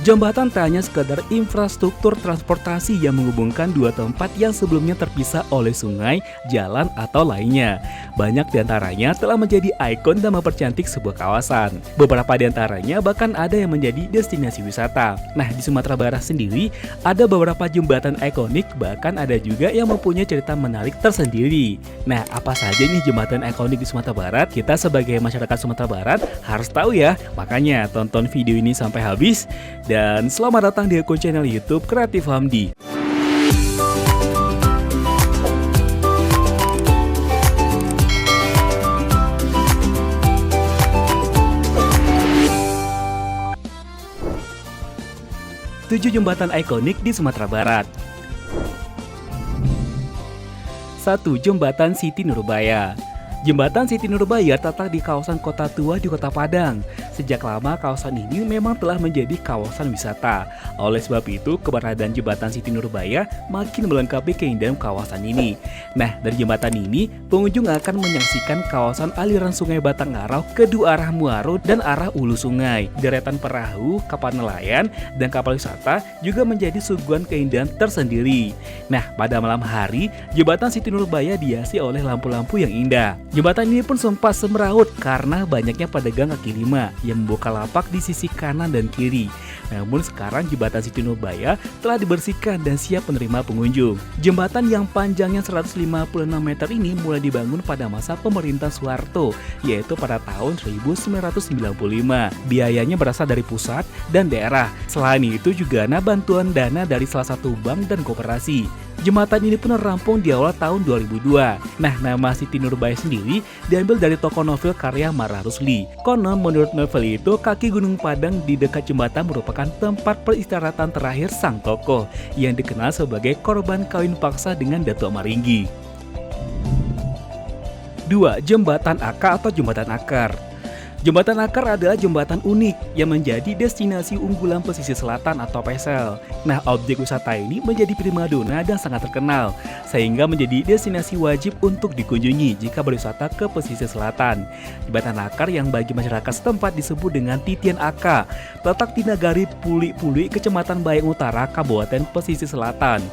Jembatan tak hanya sekadar infrastruktur transportasi yang menghubungkan dua tempat yang sebelumnya terpisah oleh sungai, jalan, atau lainnya. Banyak diantaranya telah menjadi ikon dan mempercantik sebuah kawasan. Beberapa diantaranya bahkan ada yang menjadi destinasi wisata. Nah, di Sumatera Barat sendiri ada beberapa jembatan ikonik, bahkan ada juga yang mempunyai cerita menarik tersendiri. Nah, apa saja nih jembatan ikonik di Sumatera Barat? Kita sebagai masyarakat Sumatera Barat harus tahu ya. Makanya tonton video ini sampai habis. Dan selamat datang di akun channel YouTube Kreatif Hamdi. Tujuh jembatan ikonik di Sumatera Barat. 1. Jembatan Siti Nurbaya. Jembatan Siti Nurbaya terletak di kawasan Kota Tua di Kota Padang. Sejak lama kawasan ini memang telah menjadi kawasan wisata. Oleh sebab itu, keberadaan jembatan Siti Nurbaya makin melengkapi keindahan kawasan ini. Nah, dari jembatan ini, pengunjung akan menyaksikan kawasan aliran sungai Batang Arau kedua arah Muaro dan arah hulu sungai. Deretan perahu, kapal nelayan, dan kapal wisata juga menjadi suguhan keindahan tersendiri. Nah, pada malam hari, jembatan Siti Nurbaya dihiasi oleh lampu-lampu yang indah. Jembatan ini pun sempat semeraut karena banyaknya pedagang kaki lima yang membuka lapak di sisi kanan dan kiri. Namun sekarang jembatan Siti Nurbaya telah dibersihkan dan siap menerima pengunjung. Jembatan yang panjangnya 156 meter ini mulai dibangun pada masa pemerintahan Soeharto, yaitu pada tahun 1995. Biayanya berasal dari pusat dan daerah. Selain itu juga ada bantuan dana dari salah satu bank dan koperasi. Jembatan ini pun rampung di awal tahun 2002. Nah, nama Siti Nurbaya sendiri diambil dari tokoh novel karya Marah Rusli. Konon menurut novel itu, kaki Gunung Padang di dekat jembatan merupakan tempat peristirahatan terakhir sang tokoh yang dikenal sebagai korban kawin paksa dengan Datuk Maringgi. 2. Jembatan Akar atau Jembatan Akar. Jembatan Akar adalah jembatan unik yang menjadi destinasi unggulan pesisir selatan atau PESEL. Nah, objek wisata ini menjadi primadona dan sangat terkenal, sehingga menjadi destinasi wajib untuk dikunjungi jika berwisata ke pesisir selatan. Jembatan Akar yang bagi masyarakat setempat disebut dengan Titian Aka, terletak di Nagari Puli-Puli, Kecamatan Bayang Utara, Kabupaten Pesisir Selatan.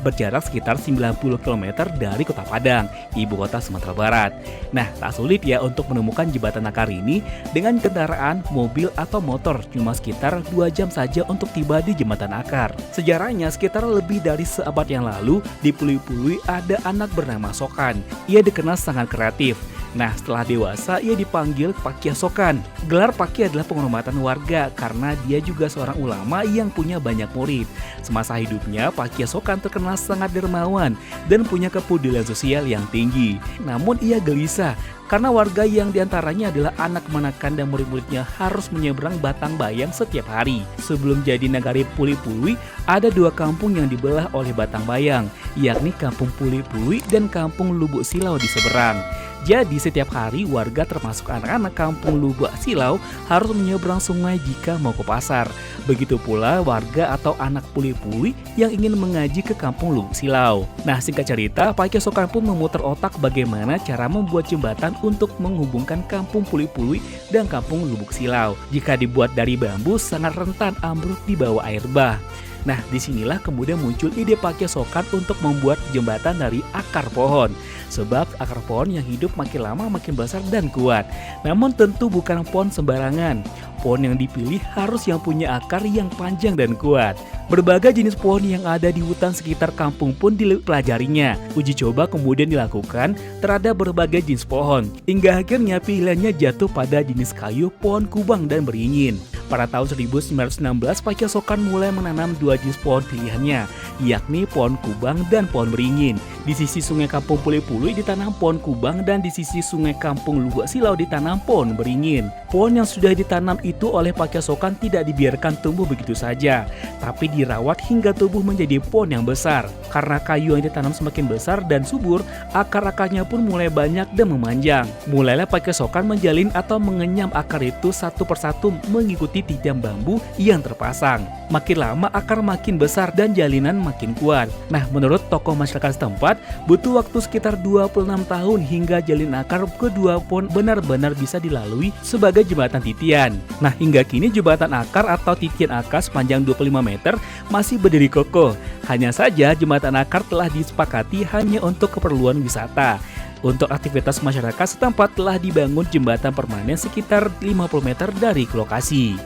Berjarak sekitar 90 km dari Kota Padang, ibu kota Sumatera Barat. Nah, tak sulit ya untuk menemukan jembatan Akar ini dengan kendaraan, mobil, atau motor. Cuma sekitar 2 jam saja untuk tiba di jembatan Akar. Sejarahnya, sekitar lebih dari seabad yang lalu, di Puli-Puli ada anak bernama Sokan. Ia dikenal sangat kreatif. Nah, setelah dewasa, ia dipanggil Pakia Sokan. Gelar Pakia adalah penghormatan warga karena dia juga seorang ulama yang punya banyak murid. Semasa hidupnya, Pakia Sokan terkenal sangat dermawan dan punya kepedulian sosial yang tinggi. Namun ia gelisah karena warga yang diantaranya adalah anak menakan dan murid-muridnya harus menyeberang Batang Bayang setiap hari. Sebelum jadi Nagari Puli-Puli, ada 2 kampung yang dibelah oleh Batang Bayang, yakni Kampung Puli-Puli dan Kampung Lubuk Silau di seberang. Jadi setiap hari warga termasuk anak-anak kampung Lubuk Silau harus menyeberang sungai jika mau ke pasar. Begitu pula warga atau anak Puli-Puli yang ingin mengaji ke kampung Lubuk Silau. Nah, singkat cerita, Pakia Sokan pun memutar otak bagaimana cara membuat jembatan untuk menghubungkan kampung Puli-Puli dan kampung Lubuk Silau. Jika dibuat dari bambu, sangat rentan ambruk di bawah air bah. Nah, disinilah kemudian muncul ide Pakia Sokan untuk membuat jembatan dari akar pohon. Sebab akar pohon yang hidup makin lama makin besar dan kuat. Namun tentu bukan pohon sembarangan. Pohon yang dipilih harus yang punya akar yang panjang dan kuat. Berbagai jenis pohon yang ada di hutan sekitar kampung pun dipelajarinya. Uji coba kemudian dilakukan terhadap berbagai jenis pohon. Hingga akhirnya pilihannya jatuh pada jenis kayu, pohon kubang, dan beringin. Pada tahun 1916, Pakia Sokan mulai menanam 2 jenis pohon pilihannya, yakni pohon kubang dan pohon beringin. Di sisi sungai Kampung Puli-Puli ditanam pohon kubang dan di sisi sungai Kampung Lubuk Silau ditanam pohon beringin. Pohon yang sudah ditanam itu oleh Pakia Sokan tidak dibiarkan tumbuh begitu saja, tapi dirawat hingga tumbuh menjadi pohon yang besar. Karena kayu yang ditanam semakin besar dan subur, akar-akarnya pun mulai banyak dan memanjang. Mulailah Pakia Sokan menjalin atau mengenyam akar itu satu persatu mengikuti tiang bambu yang terpasang. Makin lama akar makin besar dan jalinan makin kuat. Nah, menurut tokoh masyarakat setempat, tepat, butuh waktu sekitar 26 tahun hingga jalin akar kedua pun benar-benar bisa dilalui sebagai jembatan titian. Nah, hingga kini jembatan akar atau titian akar sepanjang 25 meter masih berdiri kokoh. Hanya saja jembatan akar telah disepakati hanya untuk keperluan wisata. Untuk aktivitas masyarakat setempat telah dibangun jembatan permanen sekitar 50 meter dari lokasi.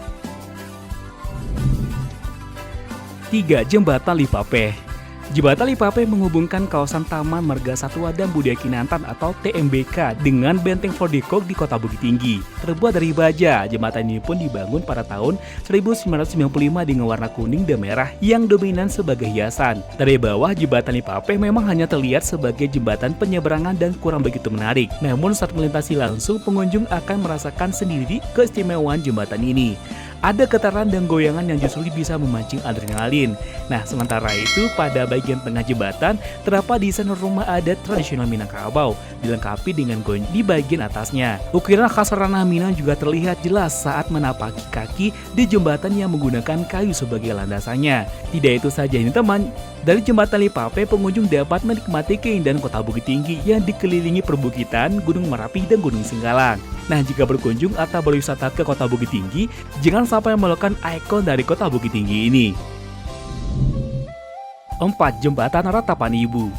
3. Jembatan Lipapeh. Jembatan Lipapeh menghubungkan kawasan Taman Marga Satwa dan Budaya Kinantan atau TMBK dengan Benteng Fordekok di Kota Bukit Tinggi. Terbuat dari baja, jembatan ini pun dibangun pada tahun 1995 dengan warna kuning dan merah yang dominan sebagai hiasan. Dari bawah, jembatan Lipapeh memang hanya terlihat sebagai jembatan penyeberangan dan kurang begitu menarik. Namun saat melintasi langsung, pengunjung akan merasakan sendiri keistimewaan jembatan ini. Ada getaran dan goyangan yang justru bisa memancing adrenalin. Nah, sementara itu pada bagian tengah jembatan terdapat desain rumah adat tradisional Minangkabau, dilengkapi dengan goyang di bagian atasnya. Ukiran khas ranah Minang juga terlihat jelas saat menapaki kaki di jembatan yang menggunakan kayu sebagai landasannya. Tidak itu saja ini teman, dari jembatan Lipapeh pengunjung dapat menikmati keindahan Kota Bukit Tinggi yang dikelilingi perbukitan, Gunung Merapi dan Gunung Singgalang. Nah, jika berkunjung atau berwisata ke Kota Bukit Tinggi, jangan sampai melupakan ikon dari Kota Bukit Tinggi ini. 4. Jembatan Ratapan Ibu.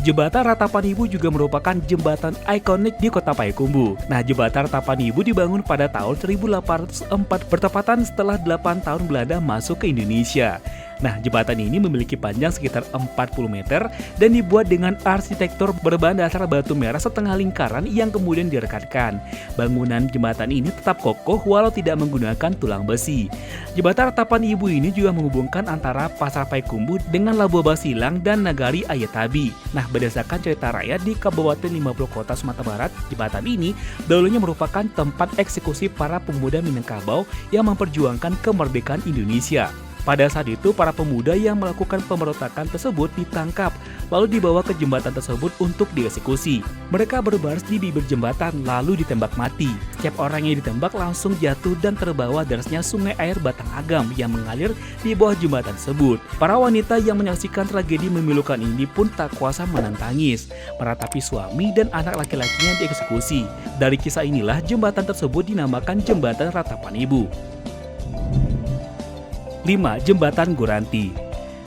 Jembatan Ratapan Ibu juga merupakan jembatan ikonik di Kota Payakumbuh. Nah, jembatan Ratapan Ibu dibangun pada tahun 1804 bertepatan setelah 8 tahun Belanda masuk ke Indonesia. Nah, jembatan ini memiliki panjang sekitar 40 meter dan dibuat dengan arsitektur berbahan dasar batu merah setengah lingkaran yang kemudian direkatkan. Bangunan jembatan ini tetap kokoh walau tidak menggunakan tulang besi. Jembatan Ratapan Ibu ini juga menghubungkan antara Pasar Payakumbuh dengan Labuan Basilang dan Nagari Ayatabi. Nah, berdasarkan cerita rakyat di Kabupaten 50 Kota Sumatera Barat, jembatan ini dulunya merupakan tempat eksekusi para pemuda Minangkabau yang memperjuangkan kemerdekaan Indonesia. Pada saat itu, para pemuda yang melakukan pemberontakan tersebut ditangkap, lalu dibawa ke jembatan tersebut untuk dieksekusi. Mereka berbaris di bibir jembatan, lalu ditembak mati. Setiap orang yang ditembak langsung jatuh dan terbawa derasnya sungai air Batang Agam yang mengalir di bawah jembatan tersebut. Para wanita yang menyaksikan tragedi memilukan ini pun tak kuasa menahan tangis, meratapi suami dan anak laki-lakinya dieksekusi. Dari kisah inilah jembatan tersebut dinamakan Jembatan Ratapan Ibu. 5. Jembatan Guranti.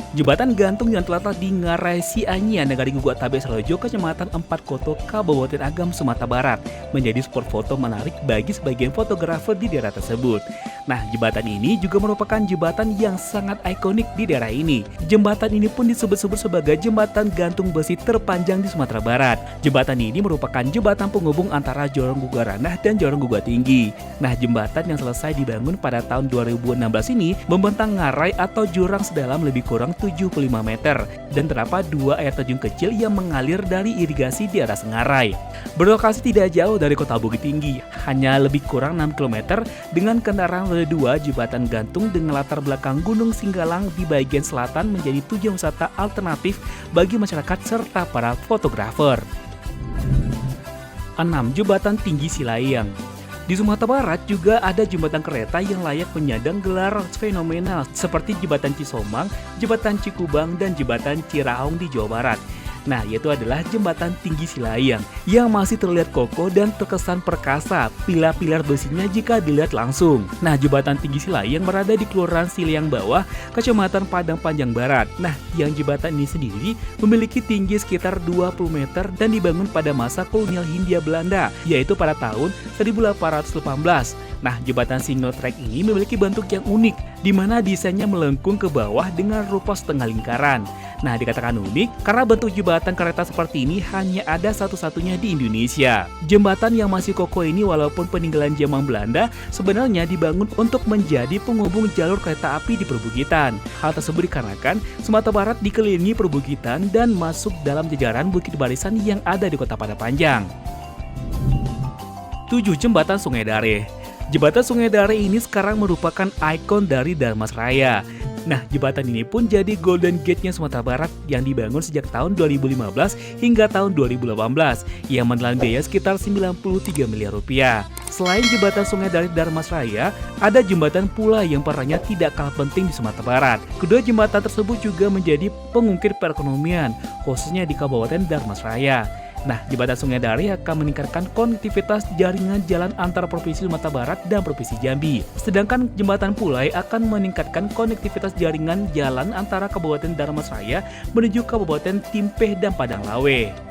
Jembatan gantung yang terletak di Ngarai Sianyia, Negari Guguk Tabe Salojo, Kecamatan 4 Koto, Kabupaten Agam, Sumatera Barat, menjadi spot foto menarik bagi sebagian fotografer di daerah tersebut. Nah, jembatan ini juga merupakan jembatan yang sangat ikonik di daerah ini. Jembatan ini pun disebut-sebut sebagai jembatan gantung besi terpanjang di Sumatera Barat. Jembatan ini merupakan jembatan penghubung antara Jorong Guguk Ranah dan Jorong Guguk Tinggi. Nah, jembatan yang selesai dibangun pada tahun 2016 ini membentang ngarai atau jurang sedalam lebih kurang 75 meter dan terdapat 2 air terjun kecil yang mengalir dari irigasi di atas ngarai. Berlokasi tidak jauh dari Kota Bukit Tinggi, hanya lebih kurang 6 km dengan kendaraan roda 2. Jembatan gantung dengan latar belakang Gunung Singgalang di bagian selatan menjadi tujuan wisata alternatif bagi masyarakat serta para fotografer. 6. Jembatan Tinggi Silayang. Di Sumatera Barat juga ada jembatan kereta yang layak menyandang gelar fenomenal seperti Jembatan Cisomang, Jembatan Cikubang, dan Jembatan Ciraung di Jawa Barat. Nah, yaitu adalah Jembatan Tinggi Silayang yang masih terlihat kokoh dan terkesan perkasa pilar-pilar besinya jika dilihat langsung. Nah, Jembatan Tinggi Silayang berada di Kelurahan Silayang Bawah, Kecamatan Padang Panjang Barat. Nah, yang jembatan ini sendiri memiliki tinggi sekitar 20 meter dan dibangun pada masa kolonial Hindia Belanda, yaitu pada tahun 1818. Nah, jembatan single track ini memiliki bentuk yang unik, di mana desainnya melengkung ke bawah dengan rupa setengah lingkaran. Nah, dikatakan unik karena bentuk jembatan kereta seperti ini hanya ada satu-satunya di Indonesia. Jembatan yang masih kokoh ini walaupun peninggalan zaman Belanda sebenarnya dibangun untuk menjadi penghubung jalur kereta api di perbukitan. Hal tersebut dikarenakan Sumatera Barat dikelilingi perbukitan dan masuk dalam jajaran bukit barisan yang ada di Kota Padang Panjang. 7. Jembatan Sungai Dare. Jembatan Sungai Dare ini sekarang merupakan ikon dari Darmasraya. Nah, jembatan ini pun jadi Golden Gate-nya Sumatera Barat yang dibangun sejak tahun 2015 hingga tahun 2018 yang menelan biaya sekitar 93 miliar rupiah. Selain jembatan Sungai dari Darmasraya, ada jembatan pula yang perannya tidak kalah penting di Sumatera Barat. Kedua jembatan tersebut juga menjadi pengukir perekonomian, khususnya di Kabupaten Darmasraya. Nah, jembatan Sungai Dari akan meningkatkan konektivitas jaringan jalan antara Provinsi Sumatera Barat dan Provinsi Jambi. Sedangkan jembatan Pulai akan meningkatkan konektivitas jaringan jalan antara Kabupaten Darmasraya menuju Kabupaten Timpeh dan Padang Lawe.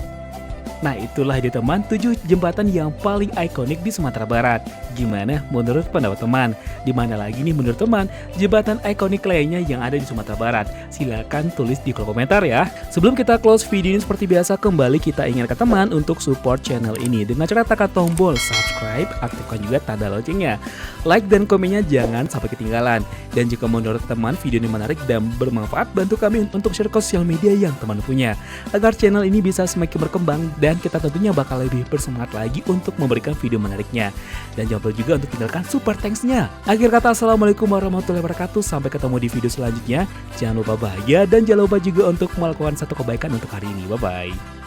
Nah, itulah dia teman 7 jembatan yang paling ikonik di Sumatera Barat. Gimana menurut pendapat teman? Di mana lagi nih menurut teman jembatan ikonik lainnya yang ada di Sumatera Barat? Silahkan tulis di kolom komentar ya. Sebelum kita close video ini seperti biasa, kembali kita ingatkan teman untuk support channel ini dengan cara tekan tombol subscribe, aktifkan juga tanda loncengnya. Like dan komennya jangan sampai ketinggalan. Dan jika menurut teman video ini menarik dan bermanfaat, bantu kami untuk share ke sosial media yang teman punya, agar channel ini bisa semakin berkembang dan kita tentunya bakal lebih bersemangat lagi untuk memberikan video menariknya. Dan jangan lupa juga untuk tinggalkan super thanks-nya. Akhir kata, assalamualaikum warahmatullahi wabarakatuh. Sampai ketemu di video selanjutnya. Jangan lupa bahagia dan jangan lupa juga untuk melakukan satu kebaikan untuk hari ini. Bye-bye.